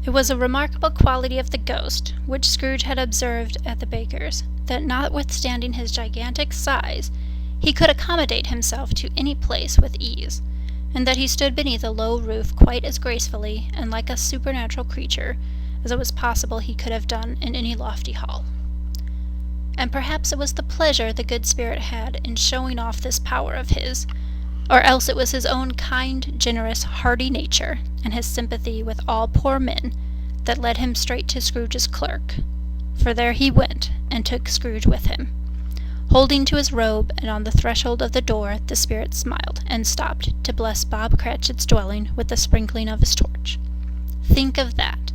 It was a remarkable quality of the ghost, which Scrooge had observed at the baker's, that notwithstanding his gigantic size, he could accommodate himself to any place with ease, and that he stood beneath a low roof quite as gracefully and like a supernatural creature as it was possible he could have done in any lofty hall. And perhaps it was the pleasure the good spirit had in showing off this power of his, or else it was his own kind, generous, hearty nature, and his sympathy with all poor men, that led him straight to Scrooge's clerk, for there he went, and took Scrooge with him. Holding to his robe, and on the threshold of the door, the spirit smiled, and stopped to bless Bob Cratchit's dwelling with the sprinkling of his torch. Think of that!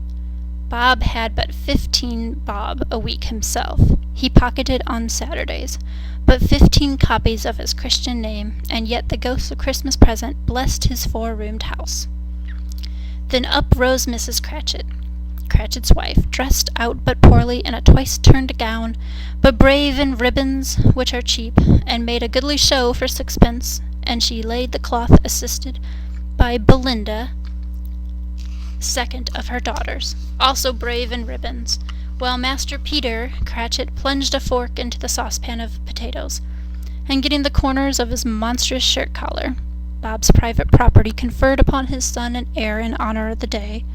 Bob had but 15 bob a week himself. He pocketed on Saturdays, but 15 copies of his Christian name, and yet the ghost of Christmas present blessed his 4-roomed house. Then up rose Mrs. Cratchit, Cratchit's wife, dressed out but poorly in a twice-turned gown, but brave in ribbons, which are cheap, and made a goodly show for 6pence, and she laid the cloth assisted by Belinda, second of her daughters, also brave in ribbons, while Master Peter Cratchit plunged a fork into the saucepan of potatoes, and getting the corners of his monstrous shirt-collar, Bob's private property conferred upon his son and heir in honor of the day,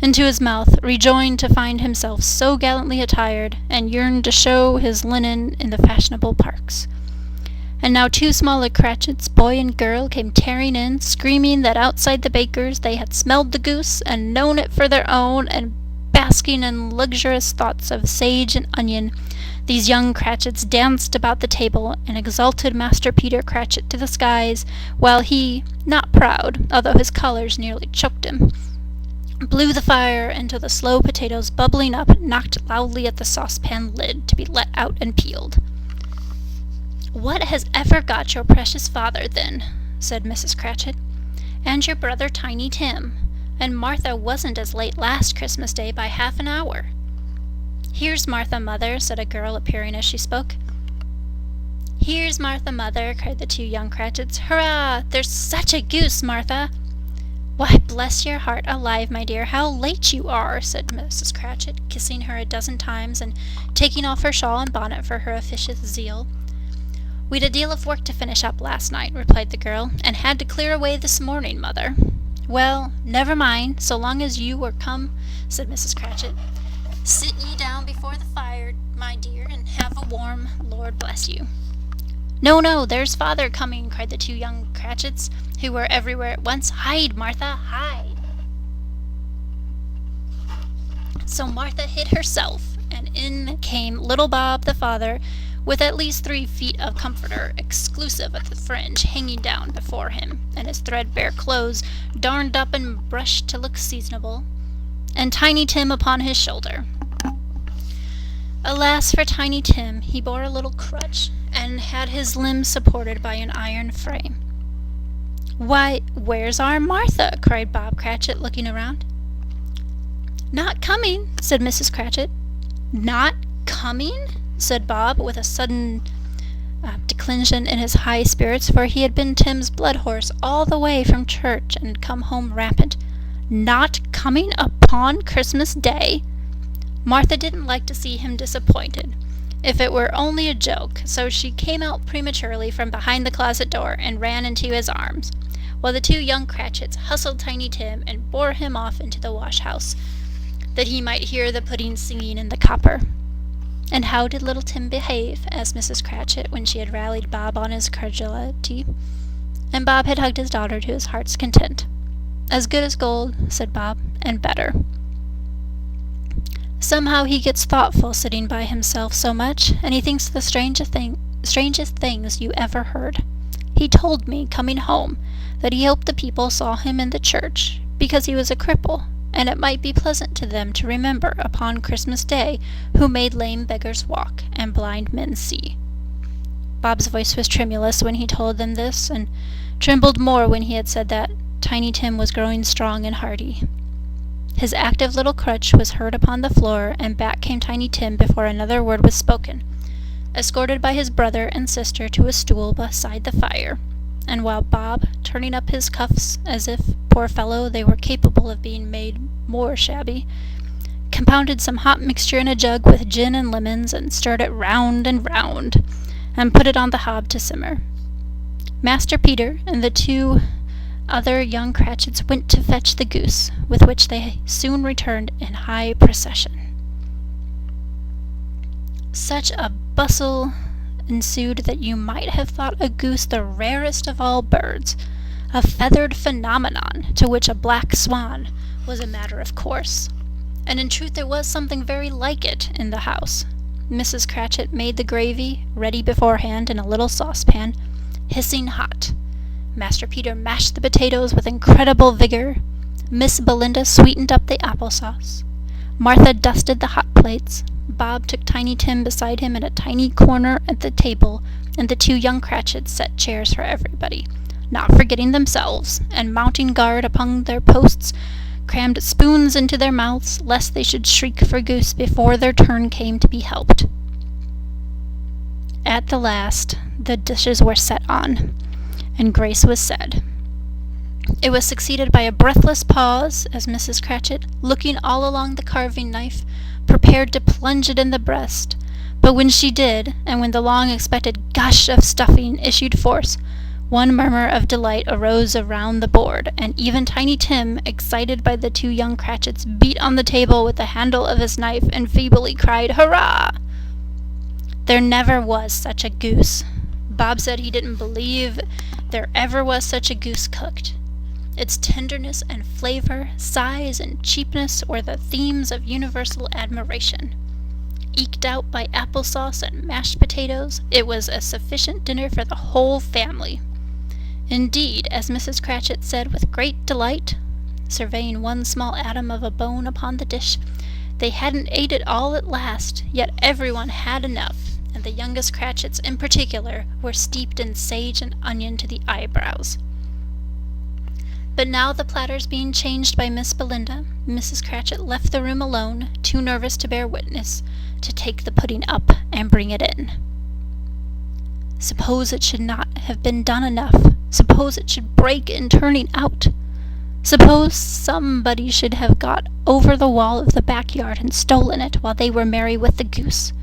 into his mouth, rejoined to find himself so gallantly attired, and yearned to show his linen in the fashionable parks. And now 2 smaller Cratchits, boy and girl, came tearing in, screaming that outside the baker's they had smelled the goose, and known it for their own, and basking in luxurious thoughts of sage and onion, these young Cratchits danced about the table, and exalted Master Peter Cratchit to the skies, while he, not proud, although his colours nearly choked him, blew the fire until the slow potatoes, bubbling up, knocked loudly at the saucepan lid to be let out and peeled. "What has ever got your precious father, then?" said Mrs. Cratchit. "And your brother Tiny Tim? And Martha wasn't as late last Christmas Day by half an hour." "Here's Martha, mother," said a girl, appearing as she spoke. "Here's Martha, mother," cried the 2 young Cratchits. "Hurrah! There's such a goose, Martha!" "Why, bless your heart alive, my dear, how late you are," said Mrs. Cratchit, kissing her a dozen times, and taking off her shawl and bonnet for her officious zeal. "We'd a deal of work to finish up last night," replied the girl, "and had to clear away this morning, mother." "Well, never mind, so long as you were come," said Mrs. Cratchit. "Sit ye down before the fire, my dear, and have a warm, Lord bless you." "No, no, there's father coming," cried the 2 young Cratchits, who were everywhere at once. "Hide, Martha, hide!" So Martha hid herself, and in came little Bob the father, with at least 3 feet of comforter, exclusive of the fringe, hanging down before him, and his threadbare clothes darned up and brushed to look seasonable, and Tiny Tim upon his shoulder. Alas for Tiny Tim, he bore a little crutch, and had his limbs supported by an iron frame. "Why, where's our Martha?" cried Bob Cratchit, looking around. "Not coming," said Mrs. Cratchit. "Not coming?" said Bob, with a sudden declension in his high spirits, for he had been Tim's blood horse all the way from church and come home rampant. "Not coming upon Christmas Day?" Martha didn't like to see him disappointed, if it were only a joke, so she came out prematurely from behind the closet door and ran into his arms, while the 2 young Cratchits hustled Tiny Tim and bore him off into the wash-house, that he might hear the pudding singing in the copper. "And how did little Tim behave?" asked Mrs. Cratchit, when she had rallied Bob on his credulity, and Bob had hugged his daughter to his heart's content. "As good as gold," said Bob, "and better. Somehow he gets thoughtful sitting by himself so much, and he thinks the strangest things you ever heard. He told me, coming home, that he hoped the people saw him in the church, because he was a cripple, and it might be pleasant to them to remember upon Christmas Day who made lame beggars walk and blind men see." Bob's voice was tremulous when he told them this, and trembled more when he had said that Tiny Tim was growing strong and hearty. His active little crutch was heard upon the floor, and back came Tiny Tim before another word was spoken, escorted by his brother and sister to a stool beside the fire, and while Bob, turning up his cuffs as if poor fellow, they were capable of being made more shabby, compounded some hot mixture in a jug with gin and lemons, and stirred it round and round, and put it on the hob to simmer. Master Peter and the 2 other young Cratchits went to fetch the goose, with which they soon returned in high procession. Such a bustle ensued that you might have thought a goose the rarest of all birds, a feathered phenomenon to which a black swan was a matter of course. And in truth there was something very like it in the house. Mrs. Cratchit made the gravy, ready beforehand in a little saucepan, hissing hot. Master Peter mashed the potatoes with incredible vigor. Miss Belinda sweetened up the applesauce. Martha dusted the hot plates. Bob took Tiny Tim beside him in a tiny corner at the table, and the 2 young Cratchits set chairs for everybody, not forgetting themselves, and mounting guard upon their posts, crammed spoons into their mouths, lest they should shriek for goose before their turn came to be helped. At the last, the dishes were set on, and grace was said. It was succeeded by a breathless pause, as Mrs. Cratchit, looking all along the carving knife, prepared to plunge it in the breast. But when she did, and when the long-expected gush of stuffing issued forth, one murmur of delight arose around the board, and even Tiny Tim, excited by the 2 young Cratchits, beat on the table with the handle of his knife and feebly cried, "Hurrah!" There never was such a goose. Bob said he didn't believe there ever was such a goose cooked. Its tenderness and flavor, size and cheapness were the themes of universal admiration. Eked out by applesauce and mashed potatoes, it was a sufficient dinner for the whole family. Indeed, as Mrs. Cratchit said with great delight, surveying one small atom of a bone upon the dish, they hadn't ate it all at last, yet everyone had enough, and the youngest Cratchits in particular were steeped in sage and onion to the eyebrows. But now, the platters being changed by Miss Belinda, Mrs. Cratchit left the room alone, too nervous to bear witness, to take the pudding up and bring it in. Suppose it should not have been done enough. Suppose it should break in turning out. Suppose somebody should have got over the wall of the backyard and stolen it while they were merry with the goose.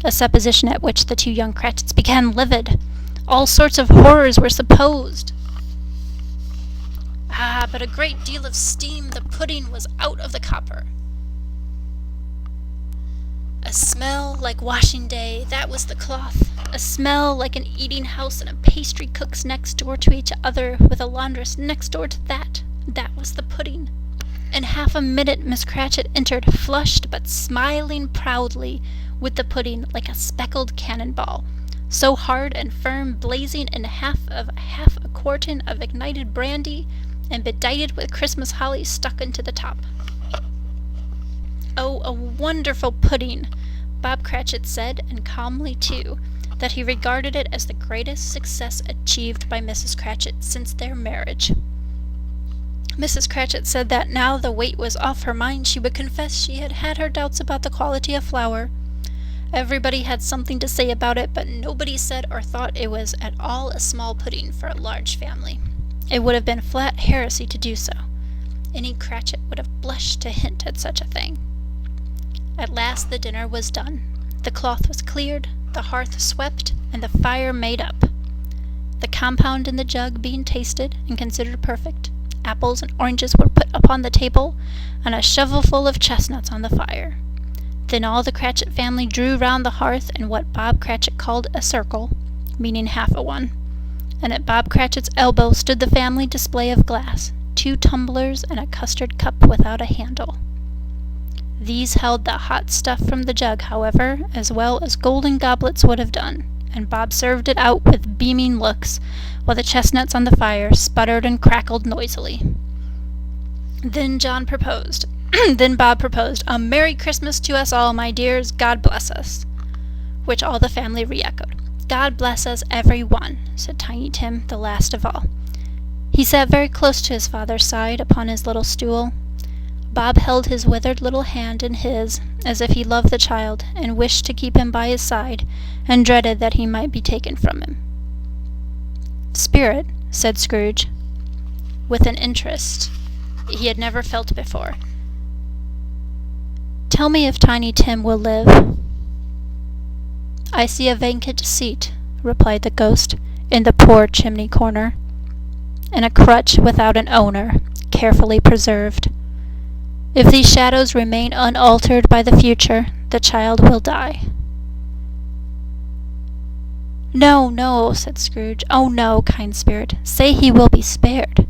A supposition at which the 2 young Cratchits began livid. All sorts of horrors were supposed. Ah, but a great deal of steam, the pudding was out of the copper. A smell like washing day, that was the cloth. A smell like an eating house and a pastry cook's next door to each other, with a laundress next door to that. That was the pudding. In half a minute Miss Cratchit entered, flushed but smiling proudly, with the pudding like a speckled cannonball, so hard and firm, blazing in half a quartern of ignited brandy, and bedighted with Christmas holly stuck into the top. Oh, a wonderful pudding, Bob Cratchit said, and calmly too, that he regarded it as the greatest success achieved by Mrs. Cratchit since their marriage. Mrs. Cratchit said that now the weight was off her mind, she would confess she had had her doubts about the quality of flour. Everybody had something to say about it, but nobody said or thought it was at all a small pudding for a large family. It would have been flat heresy to do so. Any Cratchit would have blushed to hint at such a thing. At last the dinner was done. The cloth was cleared, the hearth swept, and the fire made up. The compound in the jug being tasted and considered perfect, apples and oranges were put upon the table, and a shovelful of chestnuts on the fire. Then all the Cratchit family drew round the hearth in what Bob Cratchit called a circle, meaning half a one, and at Bob Cratchit's elbow stood the family display of glass, 2 tumblers and a custard cup without a handle. These held the hot stuff from the jug, however, as well as golden goblets would have done, and Bob served it out with beaming looks, while the chestnuts on the fire sputtered and crackled noisily. Then Bob proposed, "A Merry Christmas to us all, my dears, God bless us," which all the family re-echoed. "God bless us, every one," said Tiny Tim, the last of all. He sat very close to his father's side upon his little stool. Bob held his withered little hand in his, as if he loved the child, and wished to keep him by his side, and dreaded that he might be taken from him. "Spirit," said Scrooge. with an interest he had never felt before. "Tell me if Tiny Tim will live." "I see a vacant seat," replied the ghost, "in the poor chimney corner, and a crutch without an owner, carefully preserved. If these shadows remain unaltered by the future, the child will die." "No, no," said Scrooge. "Oh, no, kind spirit. Say he will be spared."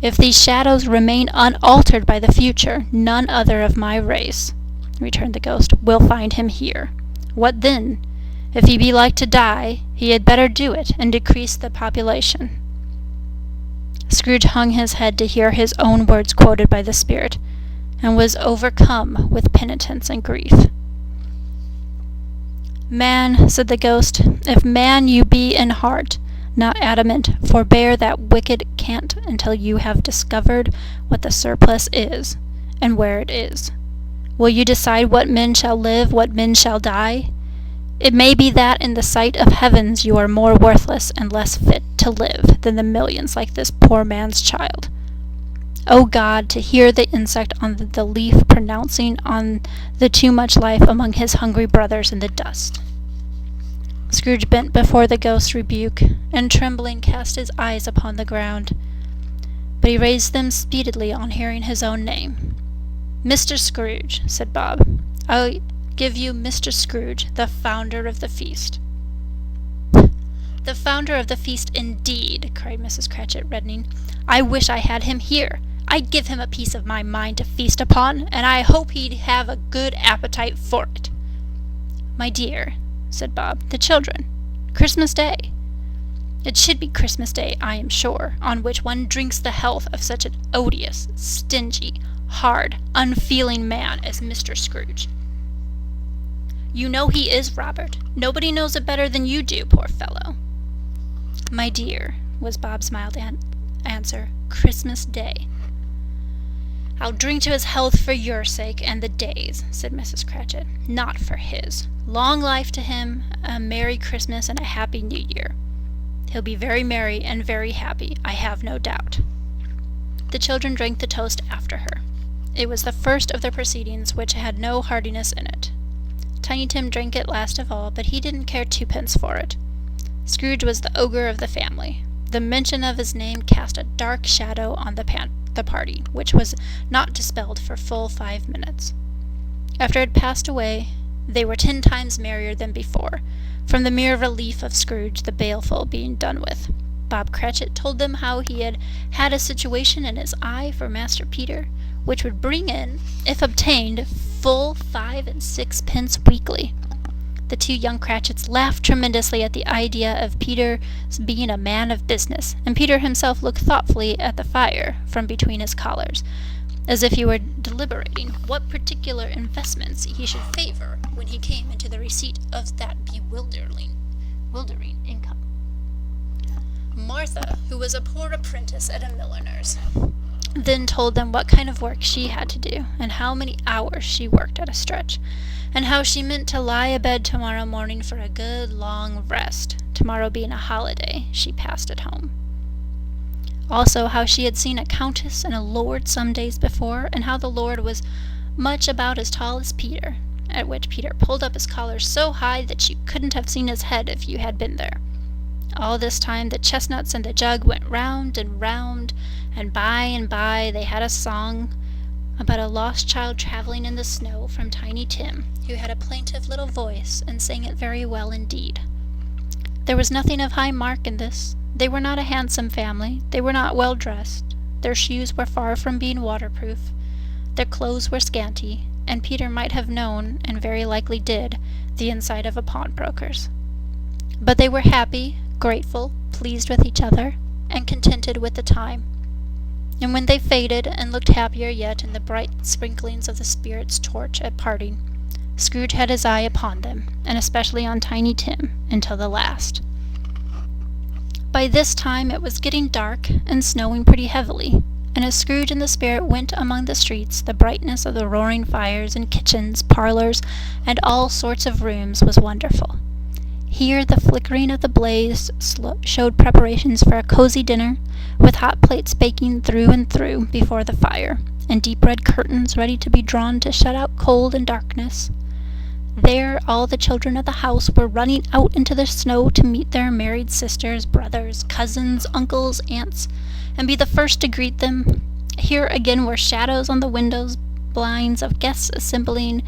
"If these shadows remain unaltered by the future, none other of my race," returned the ghost, "will find him here. What then? If he be like to die, he had better do it, and decrease the population." Scrooge hung his head to hear his own words quoted by the spirit, and was overcome with penitence and grief. "Man," said the ghost, "if man you be in heart, not adamant, forbear that wicked cant until you have discovered what the surplus is, and where it is. Will you decide what men shall live, what men shall die? It may be that in the sight of heavens you are more worthless and less fit to live than the millions like this poor man's child. O God, to hear the insect on the leaf pronouncing on the too much life among his hungry brothers in the dust." Scrooge bent before the ghost's rebuke, and trembling cast his eyes upon the ground. But he raised them speedily on hearing his own name. "Mr. Scrooge," said Bob. "I give you Mr. Scrooge, the founder of the feast." "The founder of the feast, indeed!" cried Mrs. Cratchit, reddening. "I wish I had him here. I'd give him a piece of my mind to feast upon, and I hope he'd have a good appetite for it." "My dear," said Bob, "the children. Christmas Day." "It should be Christmas Day, I am sure, on which one drinks the health of such an odious, stingy, hard, unfeeling man as Mr. Scrooge." "You know he is, Robert. Nobody knows it better than you do, poor fellow." "My dear," was Bob's mild answer, "Christmas Day." "I'll drink to his health for your sake and the Day's," said Mrs. Cratchit. "Not for his. Long life to him, a Merry Christmas and a Happy New Year. He'll be very merry and very happy, I have no doubt." The children drank the toast after her. It was the first of the proceedings which had no heartiness in it. Tiny Tim drank it last of all, but he didn't care twopence for it. Scrooge was the ogre of the family. The mention of his name cast a dark shadow on the party, which was not dispelled for full 5 minutes. After it passed away, they were 10 times merrier than before, from the mere relief of Scrooge the baleful being done with. Bob Cratchit told them how he had had a situation in his eye for Master Peter, which would bring in, if obtained, full 5 and 6 pence weekly. The 2 young Cratchits laughed tremendously at the idea of Peter's being a man of business, and Peter himself looked thoughtfully at the fire from between his collars, as if he were deliberating what particular investments he should favor when he came into the receipt of that bewildering income. Martha, who was a poor apprentice at a milliner's, then told them what kind of work she had to do, and how many hours she worked at a stretch, and how she meant to lie abed tomorrow morning for a good long rest, tomorrow being a holiday she passed at home. Also how she had seen a countess and a lord some days before, and how the lord was much about as tall as Peter, at which Peter pulled up his collar so high that you couldn't have seen his head if you had been there. All this time the chestnuts and the jug went round, and by they had a song about a lost child traveling in the snow from Tiny Tim, who had a plaintive little voice and sang it very well indeed. There was nothing of high mark in this. They were not a handsome family. They were not well dressed. Their shoes were far from being waterproof. Their clothes were scanty, and Peter might have known, and very likely did, the inside of a pawnbroker's. But they were happy, grateful, pleased with each other, and contented with the time. And when they faded, and looked happier yet in the bright sprinklings of the spirit's torch at parting, Scrooge had his eye upon them, and especially on Tiny Tim, until the last. By this time it was getting dark, and snowing pretty heavily, and as Scrooge and the spirit went among the streets, the brightness of the roaring fires in kitchens, parlors, and all sorts of rooms was wonderful. Here the flickering of the blaze showed preparations for a cozy dinner, with hot plates baking through and through before the fire, and deep red curtains ready to be drawn to shut out cold and darkness. There all the children of the house were running out into the snow to meet their married sisters, brothers, cousins, uncles, aunts, and be the first to greet them. Here again were shadows on the windows blinds of guests assembling,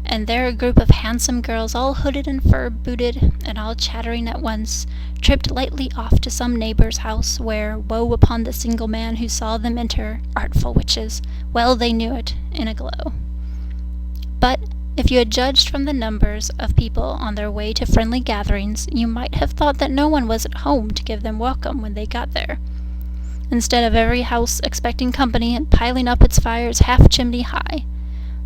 and there a group of handsome girls, all hooded and fur-booted, and all chattering at once, tripped lightly off to some neighbor's house, where woe upon the single man who saw them enter, artful witches, well they knew it, in a glow. But if you had judged from the numbers of people on their way to friendly gatherings, you might have thought that no one was at home to give them welcome when they got there. Instead of every house expecting company and piling up its fires half-chimney high.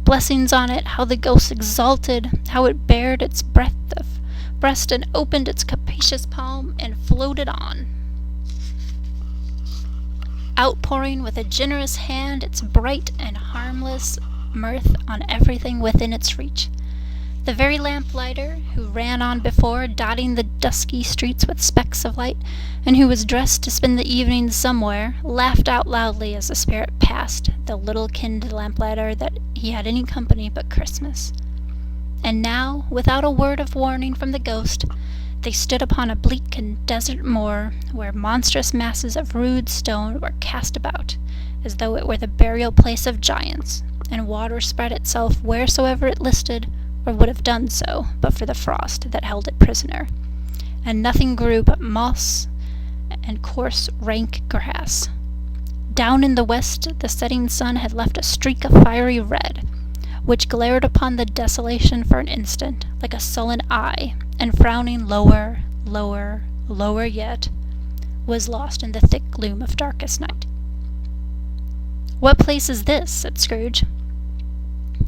Blessings on it, how the ghost exulted, how it bared its breast and opened its capacious palm and floated on, outpouring with a generous hand its bright and harmless mirth on everything within its reach. The very lamplighter, who ran on before, dotting the dusky streets with specks of light, and who was dressed to spend the evening somewhere, laughed out loudly as the spirit passed, the little-kinned lamplighter, that he had any company but Christmas. And now, without a word of warning from the ghost, they stood upon a bleak and desert moor, where monstrous masses of rude stone were cast about, as though it were the burial place of giants, and water spread itself wheresoever it listed, or would have done so but for the frost that held it prisoner, and nothing grew but moss and coarse rank grass. Down in the west the setting sun had left a streak of fiery red, which glared upon the desolation for an instant, like a sullen eye, and frowning lower, lower, lower yet, was lost in the thick gloom of darkest night. "What place is this?" said Scrooge.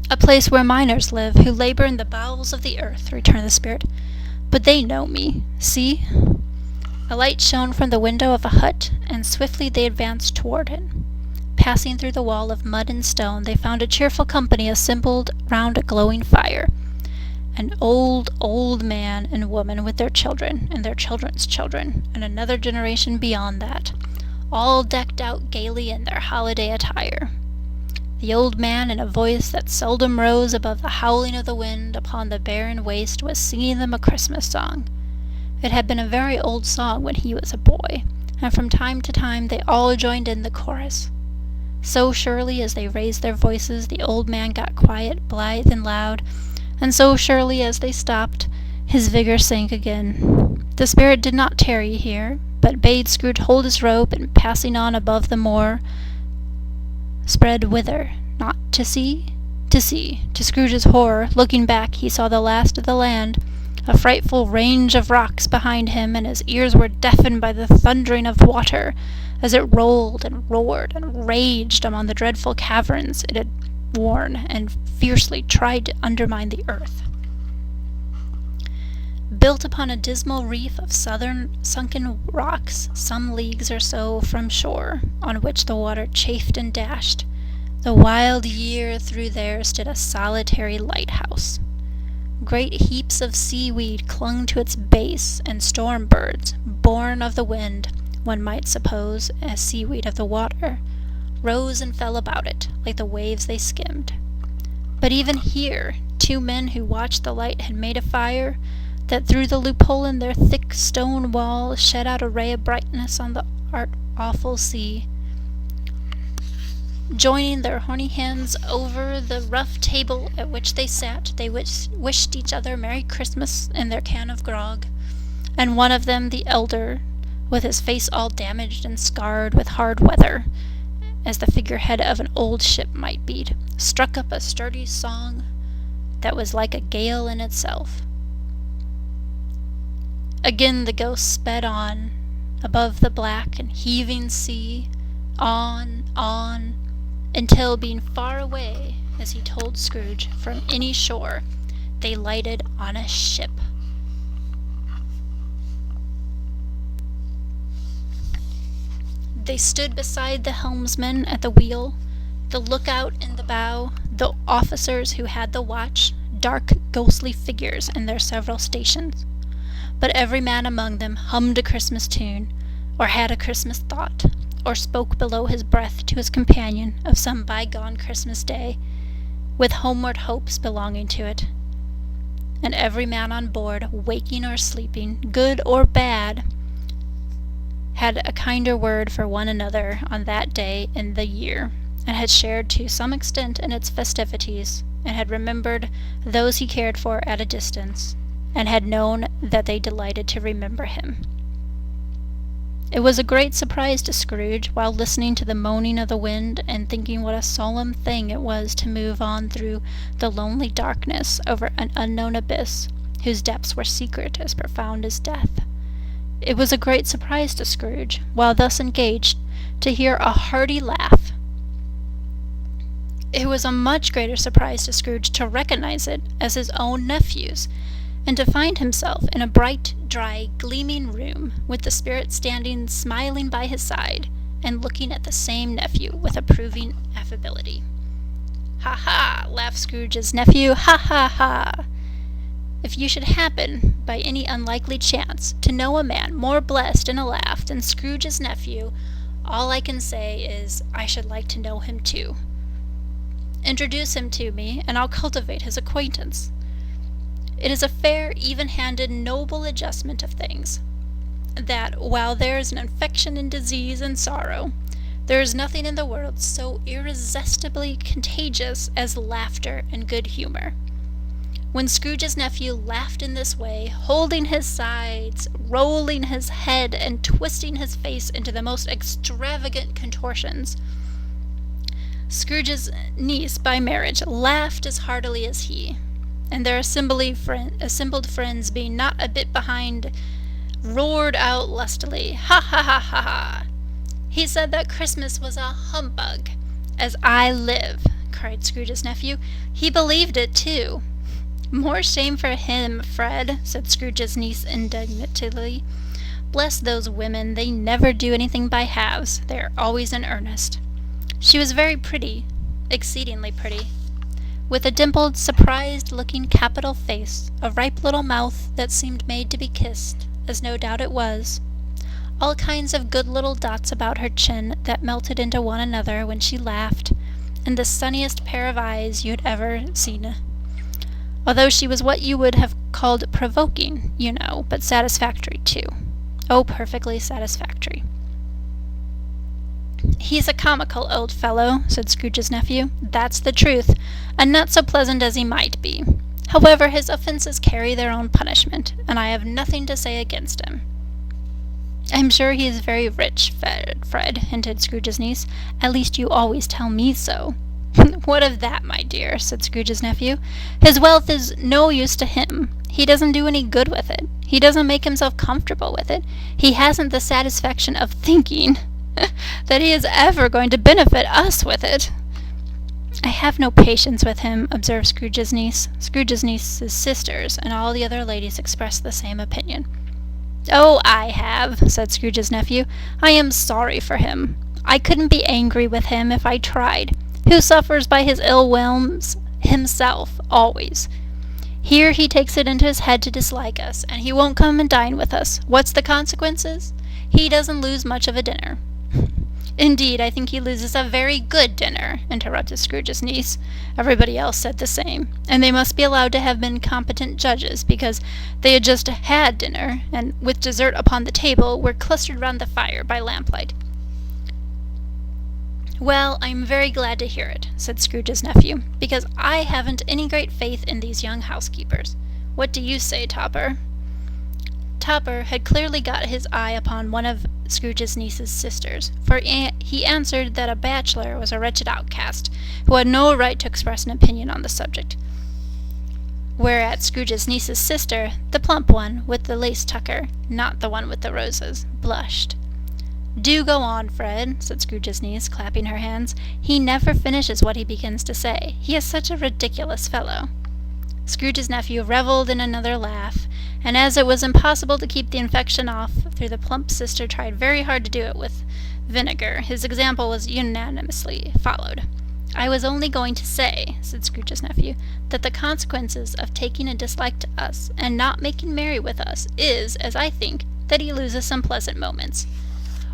"A place where miners live, who labor in the bowels of the earth," returned the spirit. "But they know me. See!" A light shone from the window of a hut, and swiftly they advanced toward it. Passing through the wall of mud and stone, they found a cheerful company assembled round a glowing fire. An old man and woman with their children, and their children's children, and another generation beyond that, all decked out gaily in their holiday attire. The old man, in a voice that seldom rose above the howling of the wind upon the barren waste, was singing them a Christmas song. It had been a very old song when he was a boy, and from time to time they all joined in the chorus. So surely as they raised their voices, the old man got quiet, blithe, and loud, and so surely as they stopped, his vigor sank again. The spirit did not tarry here, but bade Scrooge hold his rope, and passing on above the moor, spread whither? Not to sea? To sea. To Scrooge's horror, looking back, he saw the last of the land, a frightful range of rocks behind him, and his ears were deafened by the thundering of water, as it rolled and roared and raged among the dreadful caverns it had worn, and fiercely tried to undermine the earth. Built upon a dismal reef of southern sunken rocks, some leagues or so from shore, on which the water chafed and dashed, the wild year through there stood a solitary lighthouse. Great heaps of seaweed clung to its base, and storm birds, born of the wind, one might suppose, as seaweed of the water, rose and fell about it, like the waves they skimmed. But even here, two men who watched the light had made a fire, that through the loophole in their thick stone wall shed out a ray of brightness on the awful sea. Joining their horny hands over the rough table at which they sat, they wished each other Merry Christmas in their can of grog, and one of them, the elder, with his face all damaged and scarred with hard weather, as the figurehead of an old ship might beat, struck up a sturdy song that was like a gale in itself. Again the ghost sped on, above the black and heaving sea, on, until, being far away, as he told Scrooge, from any shore, they lighted on a ship. They stood beside the helmsman at the wheel, the lookout in the bow, the officers who had the watch, dark, ghostly figures in their several stations. but every man among them hummed a Christmas tune, or had a Christmas thought, or spoke below his breath to his companion of some bygone Christmas day, with homeward hopes belonging to it. And every man on board, waking or sleeping, good or bad, had a kinder word for one another on that day in the year, and had shared to some extent in its festivities, and had remembered those he cared for at a distance, and had known that they delighted to remember him. It was a great surprise to Scrooge, while listening to the moaning of the wind, and thinking what a solemn thing it was to move on through the lonely darkness over an unknown abyss, whose depths were secret as profound as death. It was a great surprise to Scrooge, while thus engaged, to hear a hearty laugh. It was a much greater surprise to Scrooge to recognize it as his own nephew's, and to find himself in a bright, dry, gleaming room, with the Spirit standing smiling by his side, and looking at the same nephew with approving affability. "Ha ha!" laughed Scrooge's nephew. "Ha ha ha! If you should happen, by any unlikely chance, to know a man more blessed in a laugh than Scrooge's nephew, all I can say is, I should like to know him too. Introduce him to me, and I'll cultivate his acquaintance. It is a fair, even-handed, noble adjustment of things, that, while there is an infection in disease and sorrow, there is nothing in the world so irresistibly contagious as laughter and good humor." When Scrooge's nephew laughed in this way, holding his sides, rolling his head, and twisting his face into the most extravagant contortions, Scrooge's niece by marriage laughed as heartily as he, and their assembled friends, being not a bit behind, roared out lustily, "Ha ha ha ha ha! He said that Christmas was a humbug, as I live!" cried Scrooge's nephew. "He believed it, too." "More shame for him, Fred," said Scrooge's niece indignantly. "Bless those women, they never do anything by halves. They are always in earnest." She was very pretty, exceedingly pretty, with a dimpled, surprised-looking capital face, a ripe little mouth that seemed made to be kissed, as no doubt it was, all kinds of good little dots about her chin that melted into one another when she laughed, and the sunniest pair of eyes you had ever seen. Although she was what you would have called provoking, you know, but satisfactory, too. Oh, perfectly satisfactory. "He's a comical old fellow," said Scrooge's nephew. "That's the truth, and not so pleasant as he might be. However, his offences carry their own punishment, and I have nothing to say against him." "I'm sure he is very rich, Fred," hinted Scrooge's niece. "At least you always tell me so." "What of that, my dear?" said Scrooge's nephew. "His wealth is no use to him. He doesn't do any good with it. He doesn't make himself comfortable with it. He hasn't the satisfaction of thinking that he is ever going to benefit us with it." "I have no patience with him," observed Scrooge's niece. Scrooge's niece's sisters and all the other ladies expressed the same opinion. "Oh, I have," said Scrooge's nephew. "I am sorry for him. I couldn't be angry with him if I tried. Who suffers by his ill whims? Himself, always. Here he takes it into his head to dislike us, and he won't come and dine with us. What's the consequences? He doesn't lose much of a dinner." "Indeed, I think he loses a very good dinner," interrupted Scrooge's niece. Everybody else said the same, and they must be allowed to have been competent judges, because they had just had dinner, and, with dessert upon the table, were clustered round the fire by lamplight. "Well, I'm very glad to hear it," said Scrooge's nephew, "because I haven't any great faith in these young housekeepers. What do you say, Topper?" Topper had clearly got his eye upon one of Scrooge's niece's sisters, for he answered that a bachelor was a wretched outcast, who had no right to express an opinion on the subject. Whereat Scrooge's niece's sister, the plump one with the lace tucker, not the one with the roses, blushed. "Do go on, Fred," said Scrooge's niece, clapping her hands. "He never finishes what he begins to say. He is such a ridiculous fellow." Scrooge's nephew revelled in another laugh, and as it was impossible to keep the infection off, though the plump sister tried very hard to do it with vinegar, his example was unanimously followed. "I was only going to say," said Scrooge's nephew, "that the consequences of taking a dislike to us, and not making merry with us, is, as I think, that he loses some pleasant moments,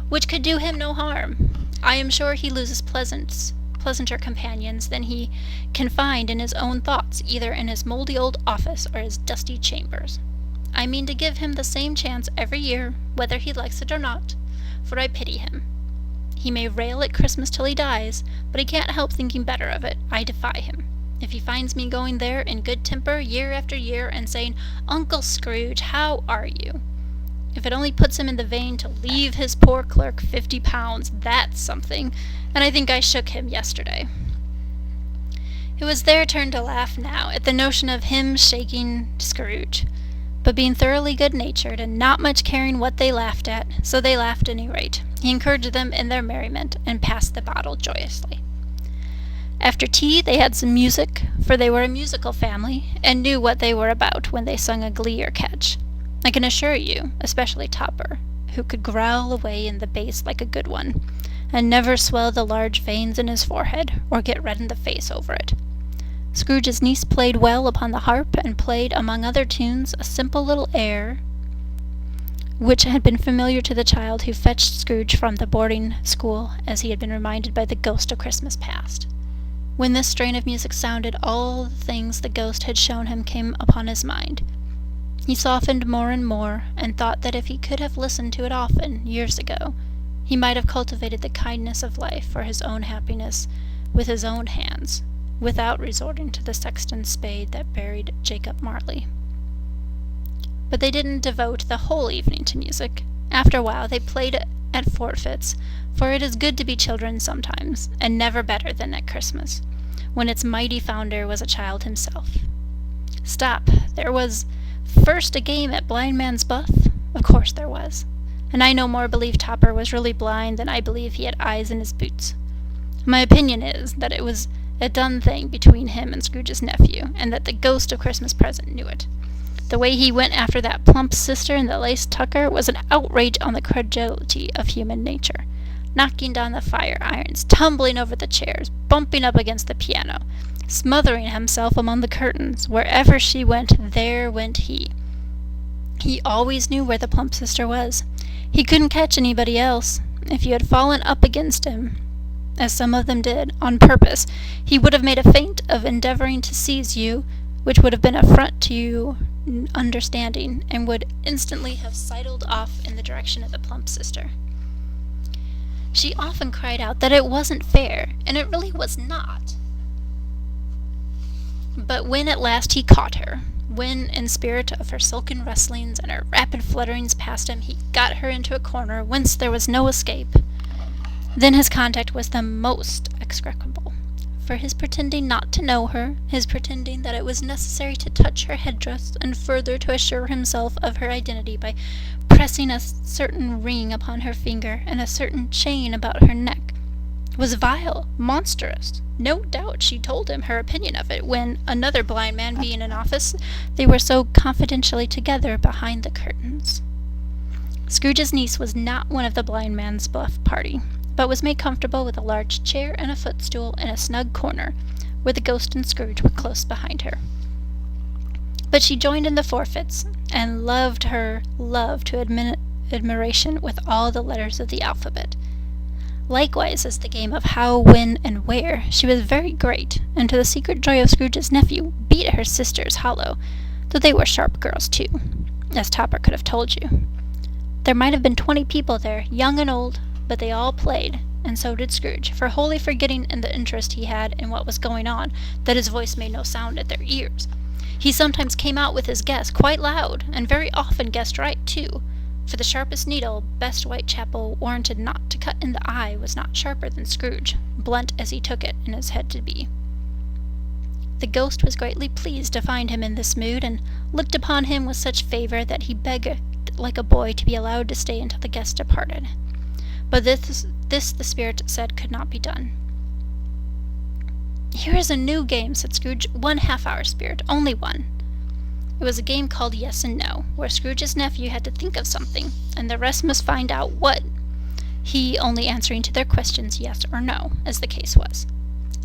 which could do him no harm. I am sure he loses pleasanter companions than he can find in his own thoughts, either in his mouldy old office or his dusty chambers. I mean to give him the same chance every year, whether he likes it or not, for I pity him. He may rail at Christmas till he dies, but he can't help thinking better of it. I defy him. If he finds me going there in good temper year after year and saying, 'Uncle Scrooge, how are you?' If it only puts him in the vein to leave his poor clerk £50, that's something, and I think I shook him yesterday." It was their turn to laugh now at the notion of him shaking Scrooge, but being thoroughly good-natured and not much caring what they laughed at, so they laughed at any rate. He encouraged them in their merriment, and passed the bottle joyously. After tea they had some music, for they were a musical family, and knew what they were about when they sung a glee or catch. I can assure you, especially Topper, who could growl away in the bass like a good one, and never swell the large veins in his forehead, or get red in the face over it. Scrooge's niece played well upon the harp, and played, among other tunes, a simple little air which had been familiar to the child who fetched Scrooge from the boarding school, as he had been reminded by the ghost of Christmas past. When this strain of music sounded, all the things the ghost had shown him came upon his mind. He softened more and more, and thought that if he could have listened to it often, years ago, he might have cultivated the kindness of life for his own happiness with his own hands, without resorting to the sexton's spade that buried Jacob Marley. But they didn't devote the whole evening to music. After a while they played at forfeits, for it is good to be children sometimes, and never better than at Christmas, when its mighty founder was a child himself. Stop, there was first a game at Blind Man's Buff? Of course there was. And I no more believe Topper was really blind than I believe he had eyes in his boots. My opinion is that it was a done thing between him and Scrooge's nephew, and that the ghost of Christmas present knew it. The way he went after that plump sister in the lace tucker was an outrage on the credulity of human nature, knocking down the fire irons, tumbling over the chairs, bumping up against the piano, smothering himself among the curtains. Wherever she went, there went he. He always knew where the plump sister was. He couldn't catch anybody else. If you had fallen up against him, as some of them did, on purpose, he would have made a feint of endeavoring to seize you, which would have been an affront to your understanding, and would instantly have sidled off in the direction of the plump sister. She often cried out that it wasn't fair, and it really was not. But when at last he caught her, when, in spirit of her silken rustlings and her rapid flutterings past him, he got her into a corner whence there was no escape, then his conduct was the most execrable. For his pretending not to know her, his pretending that it was necessary to touch her headdress, and further to assure himself of her identity by pressing a certain ring upon her finger and a certain chain about her neck, was vile, monstrous. No doubt she told him her opinion of it when, another blind man being in office, they were so confidentially together behind the curtains. Scrooge's niece was not one of the Blind Man's Buff party, but was made comfortable with a large chair and a footstool in a snug corner, where the ghost and Scrooge were close behind her. But she joined in the forfeits, and loved her love to admiration with all the letters of the alphabet. Likewise, as the game of how, when, and where, she was very great, and to the secret joy of Scrooge's nephew, beat her sisters hollow, though they were sharp girls too, as Topper could have told you. There might have been 20 people there, young and old, but they all played, and so did Scrooge, for wholly forgetting in the interest he had in what was going on, that his voice made no sound at their ears. He sometimes came out with his guess quite loud, and very often guessed right too, for the sharpest needle best Whitechapel warranted not to cut in the eye was not sharper than Scrooge, blunt as he took it in his head to be. The ghost was greatly pleased to find him in this mood, and looked upon him with such favour that he begged like a boy to be allowed to stay until the guest departed. But this the spirit said could not be done. "Here is a new game," said Scrooge. "1 half-hour, Spirit, only one." It was a game called Yes and No, where Scrooge's nephew had to think of something, and the rest must find out what, he only answering to their questions yes or no, as the case was.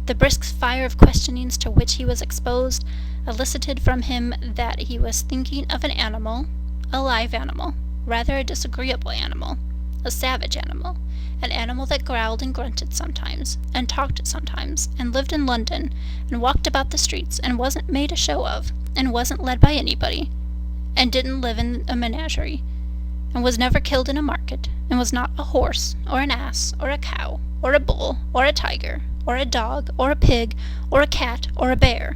The brisk fire of questionings to which he was exposed elicited from him that he was thinking of an animal, a live animal, rather a disagreeable animal, a savage animal, an animal that growled and grunted sometimes, and talked sometimes, and lived in London, and walked about the streets, and wasn't made a show of, and wasn't led by anybody, and didn't live in a menagerie, and was never killed in a market, and was not a horse, or an ass, or a cow, or a bull, or a tiger, or a dog, or a pig, or a cat, or a bear.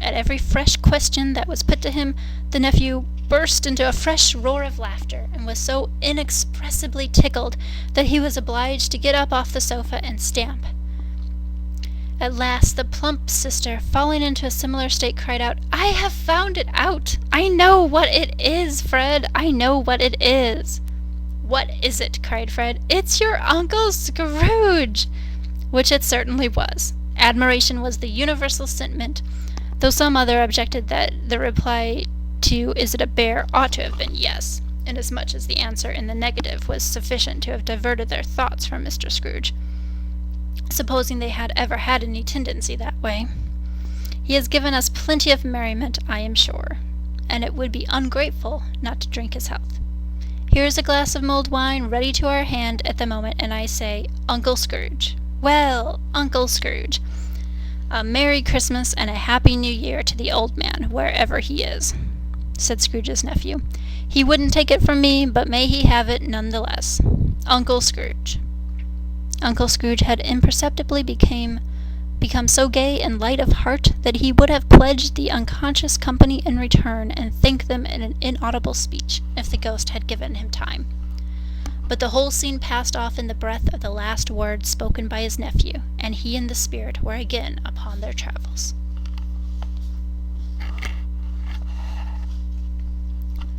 At every fresh question that was put to him, the nephew burst into a fresh roar of laughter, and was so inexpressibly tickled that he was obliged to get up off the sofa and stamp. At last the plump sister, falling into a similar state, cried out, "I have found it out! I know what it is, Fred! I know what it is!" "What is it?" cried Fred. "It's your Uncle Scrooge!" Which it certainly was. Admiration was the universal sentiment, though some other objected that the reply to "Is it a bear?" ought to have been yes, inasmuch as the answer in the negative was sufficient to have diverted their thoughts from Mr. Scrooge, supposing they had ever had any tendency that way. He has given us plenty of merriment, I am sure, and it would be ungrateful not to drink his health. Here is a glass of mulled wine ready to our hand at the moment, and I say, Uncle Scrooge. Well, Uncle Scrooge, a Merry Christmas and a Happy New Year to the old man, wherever he is, said Scrooge's nephew. He wouldn't take it from me, but may he have it none the less. Uncle Scrooge. Uncle Scrooge had imperceptibly become so gay and light of heart that he would have pledged the unconscious company in return and thanked them in an inaudible speech, if the ghost had given him time. But the whole scene passed off in the breath of the last words spoken by his nephew, and he and the spirit were again upon their travels.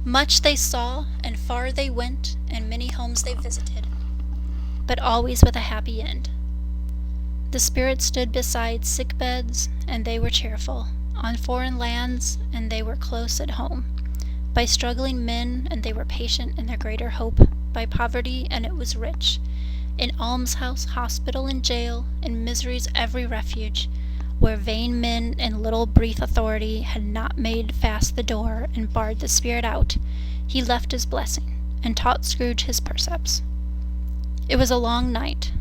Much they saw, and far they went, and many homes they visited, but always with a happy end. The spirit stood beside sick beds, and they were cheerful, on foreign lands, and they were close at home, by struggling men, and they were patient in their greater hope, by poverty, and it was rich, in almshouse, hospital, and jail, in misery's every refuge, where vain men in little brief authority had not made fast the door and barred the spirit out, he left his blessing, and taught Scrooge his precepts. It was a long night.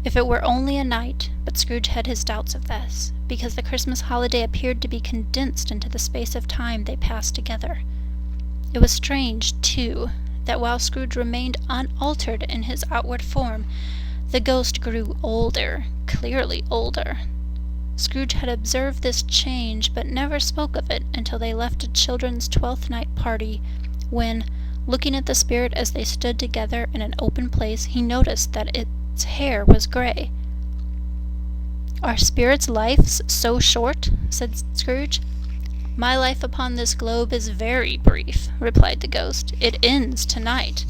If it were only a night, but Scrooge had his doubts of this, because the Christmas holiday appeared to be condensed into the space of time they passed together. It was strange, too, that while Scrooge remained unaltered in his outward form, the ghost grew older, clearly older. Scrooge had observed this change, but never spoke of it until they left a children's 12th night party, when, looking at the spirit as they stood together in an open place, he noticed that its hair was gray. "Are spirits' lives so short?" said Scrooge. "My life upon this globe is very brief," replied the ghost. "It ends tonight."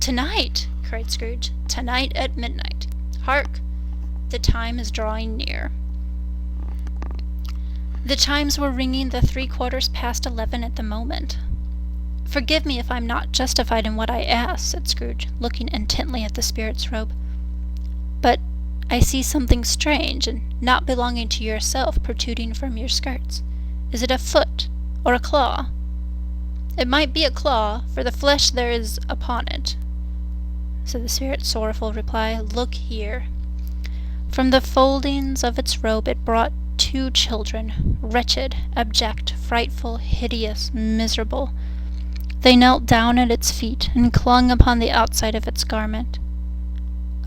"Tonight!" cried Scrooge. "Tonight at midnight. Hark! The time is drawing near." The chimes were ringing the 3/4 past 11 at the moment. "Forgive me if I'm not justified in what I ask," said Scrooge, looking intently at the spirit's robe. "But I see something strange and not belonging to yourself protruding from your skirts. Is it a foot or a claw?" "It might be a claw, for the flesh there is upon it," said the spirit's sorrowful reply. "Look here." From the foldings of its robe it brought 2 children, wretched, abject, frightful, hideous, miserable. They knelt down at its feet and clung upon the outside of its garment.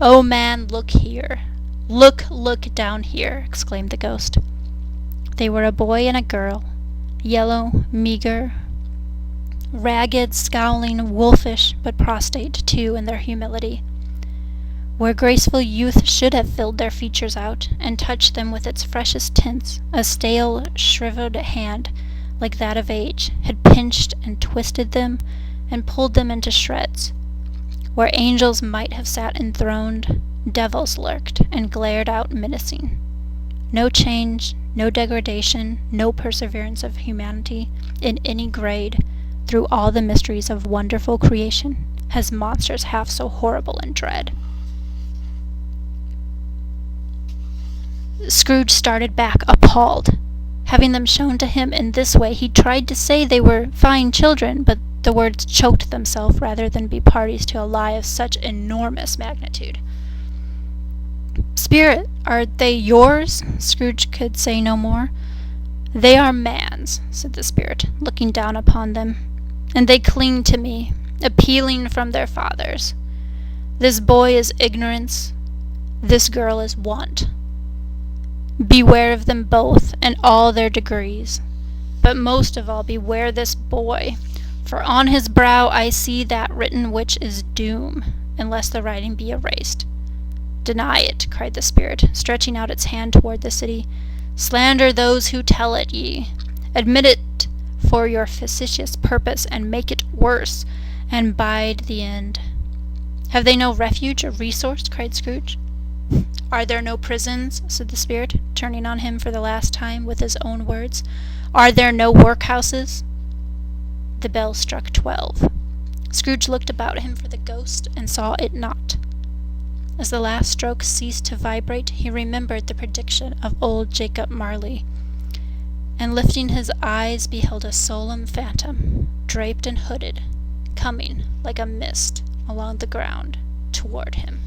"Oh, man, look here! Look down here!" exclaimed the ghost. They were a boy and a girl, yellow, meager, ragged, scowling, wolfish, but prostrate, too, in their humility. Where graceful youth should have filled their features out, and touched them with its freshest tints, a stale, shriveled hand, like that of age, had pinched and twisted them, and pulled them into shreds. Where angels might have sat enthroned, devils lurked, and glared out menacing. No change, no degradation, no perseverance of humanity, in any grade, through all the mysteries of wonderful creation, has monsters half so horrible and dread. Scrooge started back, appalled. Having them shown to him in this way, he tried to say they were fine children, but the words choked themselves rather than be parties to a lie of such enormous magnitude. "Spirit, are they yours?" Scrooge could say no more. "They are man's," said the spirit, looking down upon them, "and they cling to me, appealing from their fathers. This boy is ignorance, this girl is want. Beware of them both and all their degrees, but most of all beware this boy, for on his brow I see that written which is doom, unless the writing be erased." "Deny it," cried the spirit, stretching out its hand toward the city. "Slander those who tell it ye. Admit it for your facetious purpose, and make it worse, and bide the end." "Have they no refuge or resource?" cried Scrooge. "Are there no prisons?" said the spirit, turning on him for the last time with his own words. "Are there no workhouses?" The bell struck 12. Scrooge looked about him for the ghost and saw it not. As the last stroke ceased to vibrate, he remembered the prediction of old Jacob Marley, and lifting his eyes beheld a solemn phantom, draped and hooded, coming like a mist along the ground toward him.